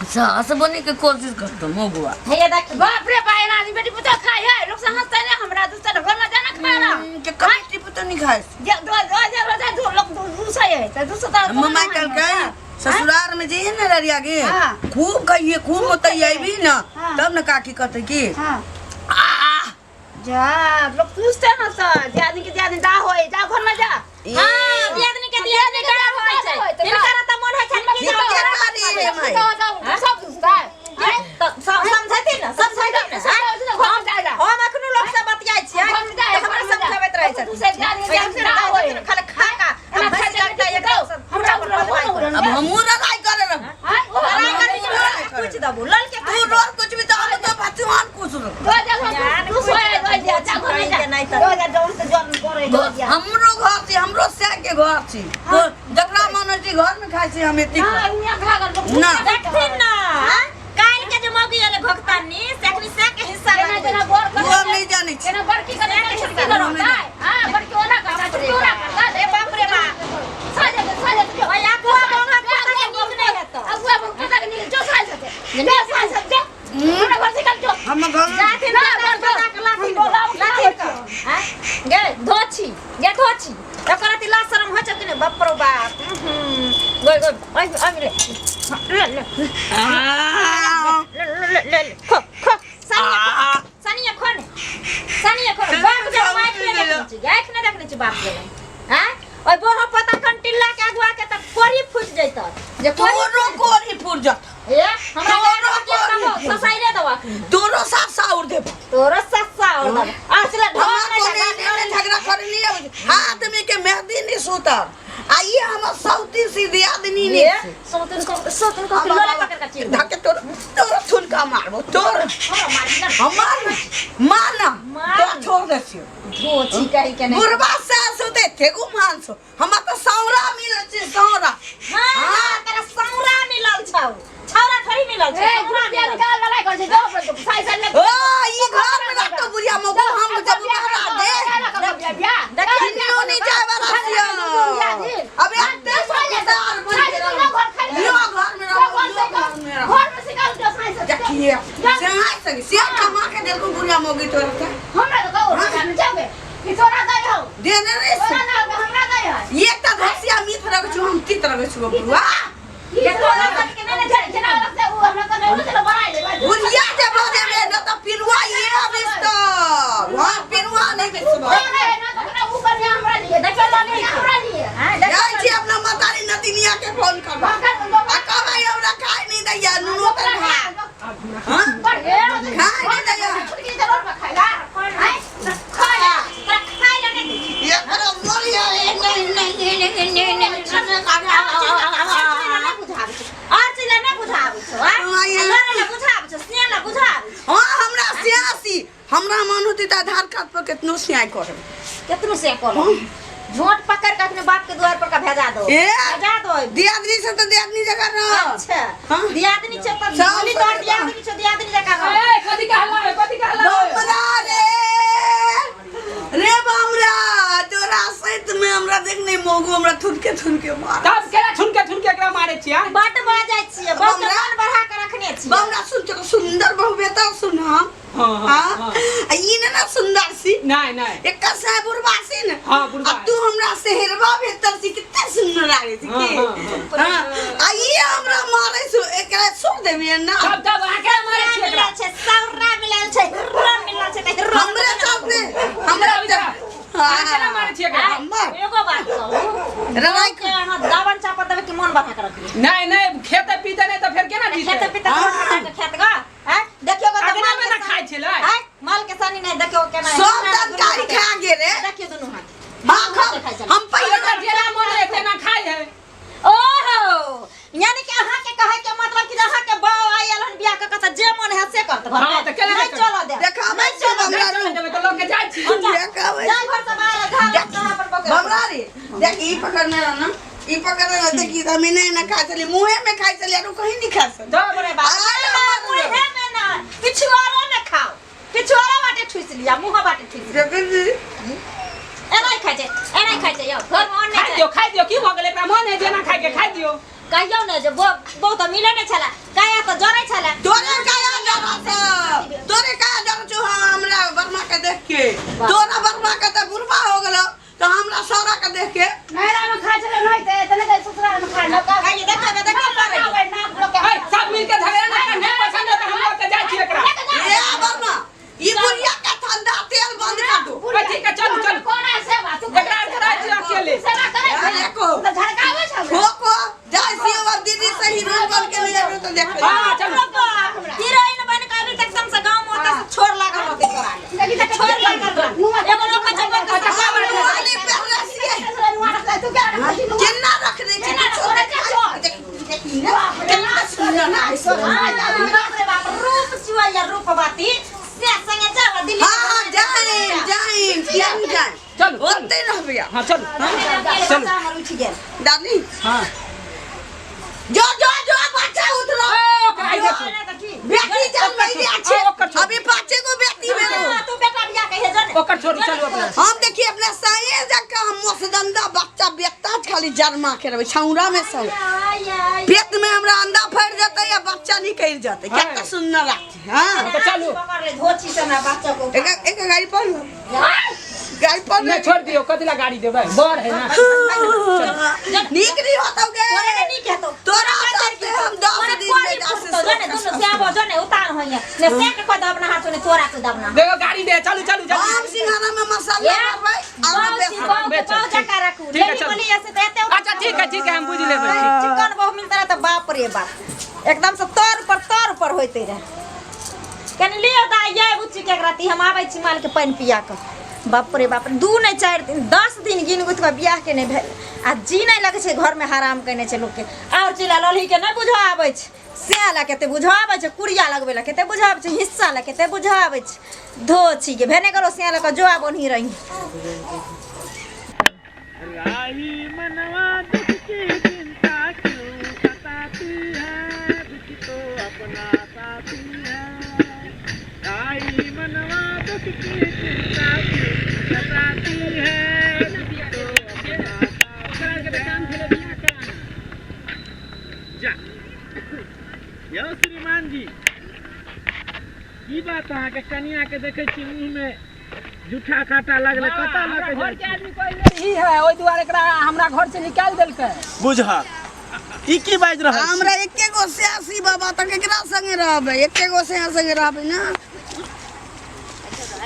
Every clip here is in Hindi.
सास बने के कोशिश करतो मगुआ हे देख बाप रे पाए ना बेटी पुतो खाए है लोग से हंसते ने हमरा दूसरे घर में जाना खाना के कमिटी पुतो नहीं खाए जे दो लोग दूसरे है तो दूसरा मम्मा कल के ससुराल में जे न ररिया गे खूब कहिए खूब मोतैया भी ना तब न काकी कहते की हां जा लोग पूछते ना सर जानी के जानी दा होए जा घर में जा हां दियादनी के दियादनी दा होए छै इनकर त मन है छन की सब दूसरा तो समझती ना समझती ना हम अखनो लोग से बतियाई छी हमरा समझाबैत रहै छै दूसरे जानी दा होए खाली खा का हमरा अब हमू लड़ाई करे रह कुछ दबो लल के तू रोज कुछ भी दाल तो भगवान कुछ हमरो घर छी हमरो से के घर छी तो जकरा मन छी घर में खाइ छी हम एती ना देखथिन ना काल के जो मौगी वाले भक्तानी सेकनी से के हिस्सा लेना वो नहीं जानी छी एना बड़की के छोटी करो हां बड़की ओना का चोरा करता रे बाप रे बाप साजे भाई आगुआ बोंगा के नीक नहीं है तो आगुआ बोंगा के नीक जो साज सके जो साज सके हमरा घर से कल जो हम घर जाके ना लाठी लाठी हां गे धोची गे धोची एकरा ती लाज शरम हो छ कि बाप रो बाप गय गय आई ले ले खो खो सानिया खो बाप के माइक ले गाय खने रखने छ बाप ले हां ओय बोहा पता कंटिल्ला के अगवा के त कोरी फुट जैत जे कोरी फुट जा ए हमरा ससाई रे दवा तोरो साथ साउर दे तोरो साथ साउर दे आचला ढोल झगड़ा कर लिया हाथ में के मेहंदी नहीं सुतर आइए हम सौती सीधी आदमी ने सौतन को लोला पकड़ के चीर धके तोर थुन का मारबो तोर हमार माना तो छोड़ देसियो धोची कहि के नहीं बुरबा से सुते थेगु मानसो हम तो सौरा मिल छी सौरा हां तेरा सौरा मिलल छौ छौरा थोड़ी मिलल छै पूरा बेल का लड़ाई कर छै जो पर साई साई ले ओ ई घर में रख तो बुढ़िया मगो हम जब बहरा दे देखियो नहीं जाय वाला छियो अब एक ते साइदार बन के यो घर में घर में सिकाल के साई से देखिए से कमा के देखो बुढ़िया मगी तो रखे हमरा तो कहू हम जाबे कि तोरा गय हो देने रे तोरा ना हमरा गय है एक ता धसिया मीत रख छु हम तीत रख छु बुआ ये तोरा के ने जना लग से हमरा तो नहीं चलो बनाई ले बुढ़िया जब दे में न तो पिरवा ये बिस्तो वहां पिरवा नहीं बिस्तो ना तो ऊपर में हमरा लिए देखे नहीं हमरा लिए हां जाई छी अपना मतारी नदिनिया के फोन कर आका भाई हमरा खाए नहीं दैया नुनो कर खा हां खाए नहीं दैया की जरूर में खाइला हां खाया खाई लगे ये पर मोरिया नहीं और चिला ना बुझाब छ हमरा बुझाब छ स्नेह ना बुझाब हां हमरा सियासी हमरा मन होती त आधार कार्ड पर कितनो सियाई कर कितनो से कर झोट पकड़ के अपने बाप के द्वार पर का भेजा दो भेजा दो दियादनी से तो दियादनी जगह रह अच्छा दियादनी छ त बोली तो दियादनी छ दियादनी जगह ए कथि कहला बमरा रे बमरा तोरा सहित में हमरा देखने मोगो हमरा थुनके मार तब केला छुनके एकरा मारे छिया बाट बाजै छियै बहुत मन बढ़ा के रखने छियै बमरा सुन तो सुंदर बहु बेटा सुन हां ई ना सुंदर सी नहीं एक से बुरबासी न हां बुरबा तू हमरा सेहरवा बेहतर सी कितना सुंदर लागे छी की हां आई हमरा मारे सो एकरा छोड़ देबे ना तब आके मारे छी एकरा छै सौरा मिलल छै हिर्रा मिलल छै त हिर्रा हमरे साथ ने हमरा केला मारे छी एकरा हमर एगो बात कहू रवाई के हां दावन चापा देबे कि मन बढ़ा के रखिए नहीं खेते पीते नहीं तो फिर केना जीते खेते पीते खेत गा हैं देखियो ग अगना में ना खाइ छले हैं माल के सानी नहीं देखियो केना सब तरकारी खा गे रे देखियो दोनों हाथ हां हम पहले जेना मन रे तेना खाइ है ओहो यानी कि अहाँ के कहे के मतलब कि अहाँ के बाऊ आयल हन बियाह के कत जे मन है से करत घर हां त केला नहीं चलो दे देखाबै छै बमरा देबे तो लोग के जाय छी देखाबै जाय घर से बाहर घाट कहां पर पकड़ बमरा रे देख ई पकड़ने रह ना ई पकड़ने रह देखी हम नहीं ना खा चली मुंह में खाई चली और कहीं नहीं खा सकते दो बड़े बात मुंह में ना पिछवाड़ा में खाओ पिछवाड़ा बाटे ठुस लिया मुंह बाटे ठुस देखी एनाई खाइ छै यो घर में खाइ दियो की भ गेलै एकरा मन है जेना खाइ के खाइ दियो कहियो ने जे बहुत मिले ने छला काहे तो जरे छले तोरे काया डरा छो हमरा वर्मा के देख के तोरा वर्मा के त बुढ़बा हो गेलो तो हमरा सौरा के देख के नैरा में खा चले नहीं ते तने के ससुराल में खा लगा ये देख करे ना लोग ए सब मिल के झगड़ा ना कर नहीं पसंद है तो हम लोग के जाय छी एकरा ए वर्मा ई बुढ़िया का ठंडा तेल बंद कर दो ठीक है चल चल कौन है सेवा तू एकरा करा छी अकेले सेवा करे देखो तो झड़कावे छ को जाय सी अब दीदी से हीरोइन बन के ले जाबो तो देख हां चल हीरोइन बन के अभी तक एकदम से गांव में होता से छोड़ लागल होते तोरा छोड़ लागल एगो लोग का जब वाली पहले तू क्या किन्ना रख दे किन्ना छोड़ किन्ना सुनना ना बाप रे बाप रूप चिवैया रूपवती से संगे जावा दिल्ली हां जाए किया जाए चल ओते न भैया हां चल चल हमर उठ गेल दादी हां जो बच्चा उतरो बेटी चल नहीं अच्छे अभी बच्चे को बेटी भेलो तू बेटा बिया कहे जने ओकर छोड़ चलो अपना हम देखिए अपने साये जका हम मसदंदा बच्चा बेटा खाली जन्मा के रहे छौरा में सब पेट में हमरा अंडा फट जाता या बच्चा निकल जाता क्या का सुनना लगती हां तो चलो धोची से ना बच्चा को एक गाड़ी पर गाड़ी पर नहीं छोड़ दियो कतला गाड़ी देबे बड़ है ना नीक नहीं होता गे तोरे नहीं कहतो तोरा करके हम 10 दिन में 10 जने दोनों से आबो जने उतार होइए ने से के को दबना हाथ ने तोरा के दबना देखो गाड़ी दे चलो चलो जल्दी हम सिंघाड़ा में मसाला करबै और बेच जका रखू लेनी बोली ऐसे तो एते अच्छा ठीक है हम बुझ लेबै चिकन बहु मिलता रहा तो बाप रे बाप एकदम से तोर पर होते रहे कनी लियो दा ये बुच्ची के राती हम आबै छी माल के पानी पिया के बाप रे बाप 2 नहीं 4 दिन 10 दिन गिन गुतवा बियाह के नहीं भेल आ जी नहीं लगे छे घर में हराम कने छे लोग के और चिला ललही के नहीं बुझा आबै छे सेला केते बुझा आबै छे कुड़िया लगबे ला केते बुझा आबै छे हिस्सा ला केते बुझा आबै छे धोची के भेने करो सेला का जो आबोनी रही राही मनवा दुख की चिंता क्यों सताती है दुख तो अपना साथी है राही मनवा दुख की चिंता क्यों सताती है दुख तो अपना जा यो श्रीमान जी की बात अहाँ के कनिया के देखे छी मुंह में जूठा काटा लगले कता लगे घर के आदमी कोई नहीं है ओइ दुआरे एकरा हमरा घर से निकाल देलकै बुझा ई की बाज रहल हमरा एके गो सियासी बाबा त केकरा संगे रहबै एके गो से संगे रहबै ना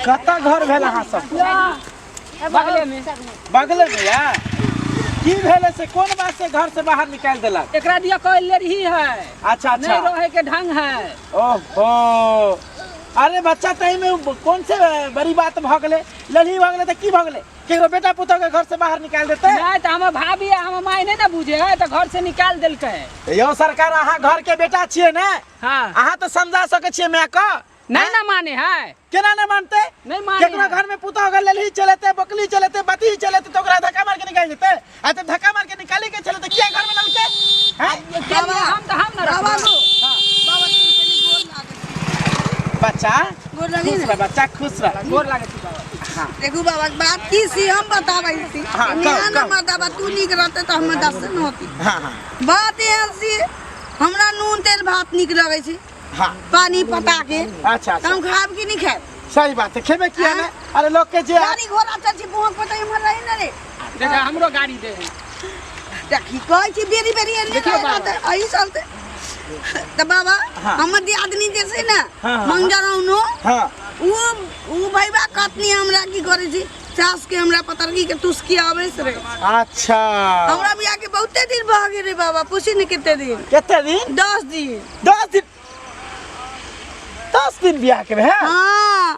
कता घर भेल अहाँ सब बगले में या की भेले से कोन बात से घर से बाहर निकाल देलक एकरा दिया कोई ले रही है अच्छा नहीं रहे के ढंग है ओहो अरे बच्चा तई में कौन से बड़ी बात भ गेले लड़ही भ गेले त की भ गेले केकरो बेटा पुतौ के घर से बाहर निकाल देते नहीं त हम भाभी हम माय नहीं ना बुझे है त घर से निकाल देलकै यो सरकार अहाँ घर के बेटा छिए ने हां अहाँ तो समझा सके छिए मैं का नहीं ना माने है केना नहीं मानते नहीं माने केकरो घर में पुतौ के लड़ही चलते बकली चलते बती चलते तो ओकरा धक्का मार के निकाल देते आ त धक्का मार के निकाली के चलते किया घर में नलके हैं हम ना बाबा रखबो को बाबा तुम पहले गोर लागे बच्चा गोर लगी खुश रह बच्चा खुश रह गोर लागे छी बाबा हां देखू बाबा बात की सी हम बताबै सी हाँ, निया कहो। नंबर दबा तू निक रहते त हम दर्शन होती हां हां बात एहन सी हमरा नून तेल भात निक लगे छी हां पानी पटा के अच्छा हम खाब की नहीं खाब सही बात है खेबे किया हाँ? ना अरे लोग के जे गाड़ी घोड़ा चल छी पहुंच पता हमर रही न रे देखा हमरो गाड़ी दे देखी कहै छी बेरी बेरी एने देखियो बाबा। रहते अही चलते त बाबा हाँ। हमर दियादनी जे छै ना हाँ, हाँ, मंगजरौनो हां उ भैबा कतनी हमरा की करे छी सास के हमरा पतरगी के तुस्की आवे से रे अच्छा हमरा बियाह के बहुते दिन भ गेल रे बाबा पूछी न कितने दिन कितने दिन 10 दिन 10 दिन बियाह के है हां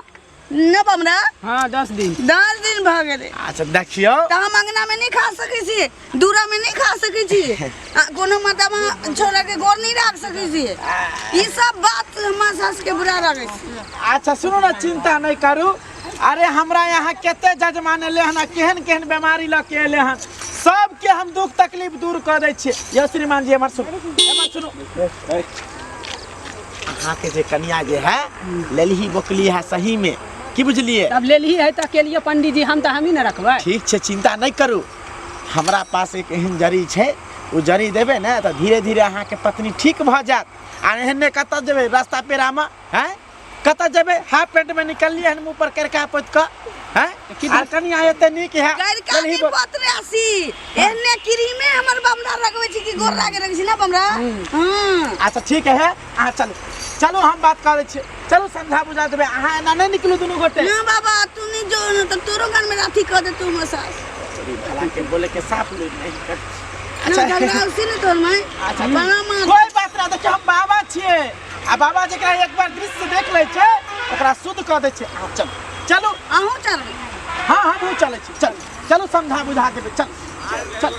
न हमरा हां 10 दिन 10 दिन भ गेले अच्छा देखियो त हम अंगना में नहीं खा सकै छी दूरा में नहीं खा सकै छी कोनो मतलब छोरा के गोर नहीं रख सकै छी ई सब बात हमरा सास के बुरा लगे छै अच्छा सुनो ना चिंता नहीं करू अरे हमरा यहाँ केते जजमान ले हन केहन केहन बीमारी ल के एले हन सब के हम दुख तकलीफ दूर कर दै छी यो श्रीमान जी हमर सुनो अहाँ के जे कन्या जे है लेलही बोकली है सही में की बुझलिए अब ले ली है त के लिए पंडित जी हम त हम ही ना रखबै ठीक छे चिंता नहीं करू हमरा पास एक एहन जड़ी छे उ जरी देबे ना तो धीरे धीरे अहाँ के पत्नी ठीक भ जात आ एहने कत जेबे रास्ता पेरा में हैं कत जेबे हाफ पेंट में निकलिए हन मुंह पर करका पोत क हैं कि कनी आए त नीक है करका की पत्रे आसी एहने क्रीमे हमर बमरा लगवे छी कि गोर लागे रखी ना बमरा हां अच्छा ठीक है आ चलो चलो हम बात करे छी चलो समझा बुझा देबे अहाँ एना नहीं निकलू दुनु गोटे ना बाबा तू नहीं जो न तो तोरो घर में राती क दे तू मसाज भला के बोले के साफ ले नहीं कर अच्छा घबरा उसी ने तोर में अच्छा बड़ा मां कोई बात ना देखिए हम बाबा छिए आ बाबा जकरा एक बार दृश्य देख ले छे ओकरा शुद्ध क दे छे आ चलो चलो आहू चल हां हम चले छी चल चलो समझा बुझा देबे चल चल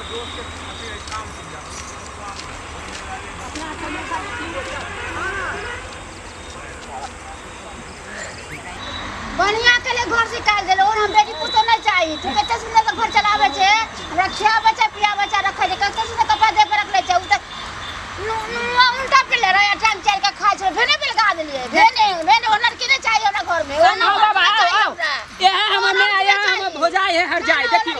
बढ़िया के लिए घर से निकाल देलो और हम बेटी पुतो नहीं चाहिए तू कते सुंदर के घर चलावे छे हमरा खियावे छे पियावे छे रखे छे कते सुंदर कपड़ा दे के रख ले छे उ त उल्टा पे ले रहा टाइम चार के खाए छे भेने पे लगा देलिए भेने ओनर के नहीं चाहिए हमरा घर में आओ बाबा आओ ये हमर में आया हम हो जाए हर जाए देखियो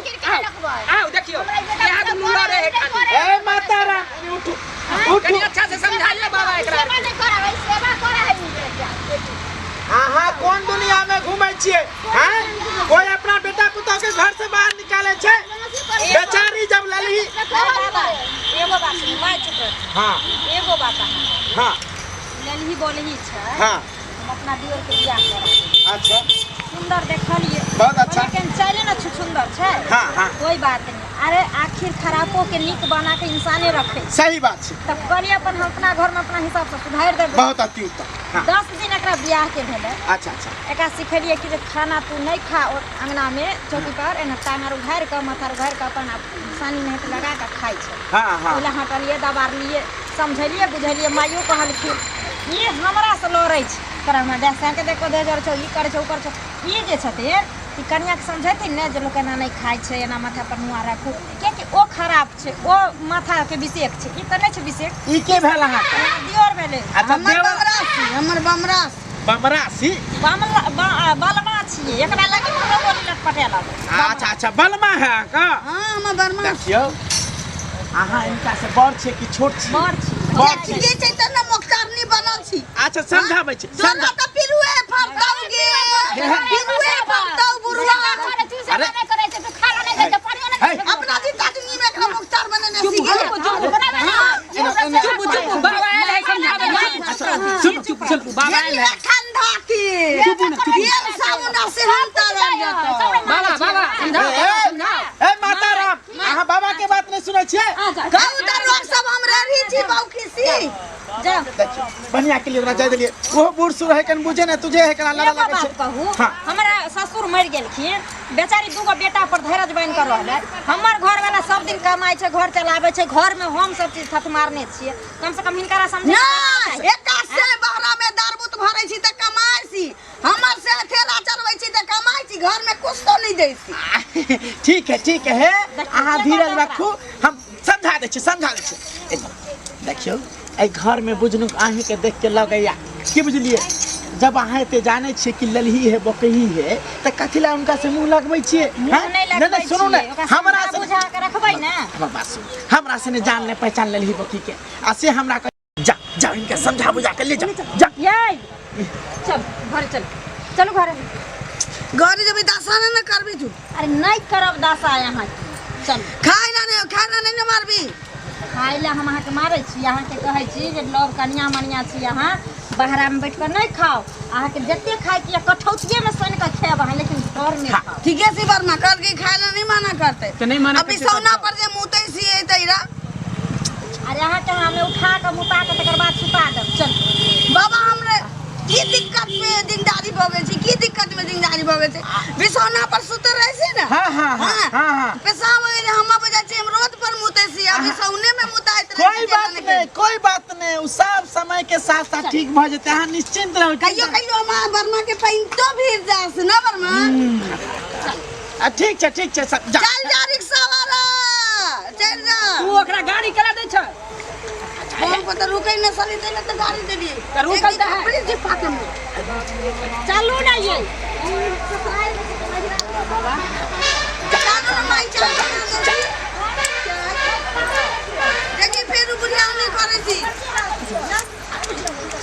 आओ देखियो यहां तो मुंडा रहे खाली ए माता रानी उठो कनी अच्छा से समझाइए बाबा एकरा सेवा नहीं करावे सेवा करे है आहा कौन दुनिया में घूमे छिए हैं कोई अपना बेटा पुता के घर से बाहर निकाले छे बेचारी जब ललही एगो बात मैं चुप हां एगो बात हां ललही बोलही छै हां हम अपना दियोर के बियाह करब अच्छा सुंदर देखलिए बहुत अच्छा लेकिन चले ना सुंदर छै हां हां कोई बात नहीं अरे आखिर खराबो के नीक बना के इंसाने रखे सही बात छै तब कनी अपन अपना घर में अपना हिसाब से सुधार दे बहुत अति उत्तम हां 10 दिन एकरा बियाह के भेले अच्छा अच्छा एका सिखेलिए कि जे खाना तू नहीं खा और अंगना में चौकी पर एना टांगर उघार के माथा उघार के अपन सानी में लगा के खाई छै हां हां ओला हटलिए दबार लिए समझलिए बुझलिए माइयो कहलखिन ये हमरा से लड़ै छै कर हमरा देसा के देखो दे जर छौ ई करे छौ ऊपर छौ ई जे छते ई कन्या के समझैते ने जे लोग एना नहीं खाय छै एना माथा पर मुआ राखू कियाकि ओ खराब छै ओ माथा के विषेक छै ई त नहीं छै विषेक ई के भेल अहाँ दियोर भेले अच्छा हमर बमरा बमरासी बलमा छिए एकरा लगे कोनो बोली लटपटे लागे अच्छा अच्छा बलमा है का हां हमर बरमा देखियो अहाँ इनका से बड़ छे कि छोट छी बड़ छी बड़ छी ये छै त न मुख्तारनी बनल छी अच्छा समझाबै छी समझा त पिरुए फरताउगे पिरुए फरताउ बुरुआ अरे नहीं करे छै तू खाना नहीं दे पानियो नहीं अपना जी ताकनी में एकरा मुख्तार बनने सीख चुप चुप बाबा आयल है समझावे चुप चुप बाबा आयल है ठंडा की ये सामुना से हम तार बाबा बाबा समझाओ ए माता राम अहाँ बाबा के बात नहीं सुनै छिए गाँव दर लोग सब हम रही छी बौखीसी जा देखियो बढ़िया के लिए ओकरा जाय देलिए वो बूढ़ सुर है कन बुझे ना तुझे है कन लड़ा लगे छे कहू हां हमरा ससुर मर गेलखिन बेचारी दूगो बेटा पर धैर्य बन कर रहले हमर घर वाला सब दिन कमाई छै घर चलावे छै घर में हम सब चीज थत मारने छिए कम से कम हिनकरा समझे ना एका से बहरा में दारबुत भरै छी त कमाई छी हमर से ठेला चलबै छी त कमाई छी घर में कुछ तो नहीं दै छी ठीक है अहाँ धीरज रखू हम समझा दे छी देखियो ए घर में बुझनु आही के देख के लगैया की बुझलिए जब अहाँ एते जाने छिए कि ललही है बकही है त कथिला उनका से मुंह लगबै छिए नहीं सुनो ना हमरा से बुझा के रखबै ना हमर बात सुन हमरा से ने जान ने पहचान ललही बकही के आ से हमरा जा इनके समझा बुझा के ले जा ये चल घर चलो घर घर जब दासा न करबी तू अरे नहीं करब दासा यहाँ चल खाना नहीं मारबी खाई ला हम अहाँ के मारे छी अहाँ के कहै छी जे लोग कनिया मनिया छी अहाँ बहरा में बैठ कर नहीं खाओ अहाँ के जते खाए कि कठौतिये में सोन के खेब अहाँ लेकिन घर में खाओ ठीक है सी बर्मा कर के खाइला नहीं माना करते तो नहीं माना अभी सौना पर जे मुतै सी है तैरा अरे अहाँ के हमें उठा के मुता के तकर बाद सुता देब चल बाबा हमरे की दिक्कत में दिनदारी भगे छी की दिक्कत में दिनदारी भगे छी बिसौना पर सुत रहे छी ना हां पेशाब में हम बजा छी हम रोड पर मुतै छी अभी सौने में मुताइत रहे कोई बात नहीं उ सब समय के साथ साथ ठीक भ जते अहाँ निश्चिंत रहो कहियो हम बर्मा के पैंतो भीड़ जास ना बर्मा ठीक छै सब चल जा रिक्शा वाला चल जा तू ओकरा गाड़ी करा दे छ हम को तो रुकै न सली देले तो गाड़ी दे दिए तो रुकल त है बड़ी जी पाके में चलू ना ये चलो ना माई चल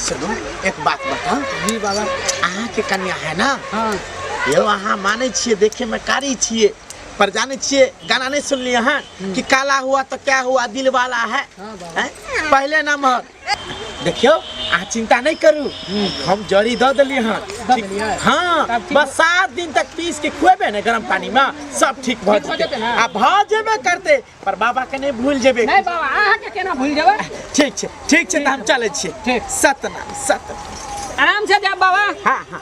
सुनो एक बात बताओ जी बाबा अहाँ के कन्या है ना हाँ यो अहाँ माने छिए देखे में कारी छिए पर जाने छिए गाना नहीं सुन लिए हैं कि काला हुआ तो क्या हुआ दिल वाला है हाँ बाबा। हैं? पहले नंबर देखियो आ चिंता नहीं करू हम जड़ी दे दिलिए हैं ठीक- दिलिए? हाँ तब ठीक बस 7 दिन तक पीस के खुएबे ना गरम पानी में सब ठीक भ ठीक हो जेते जेते ना? आ भ जेबे करते पर बाबा के नहीं भूल जेबे नहीं बाबा अहाँ के केना भूल जेबै ठीक छै त हम चले छिए ठीक। सतना आराम से जाब बाबा हाँ हाँ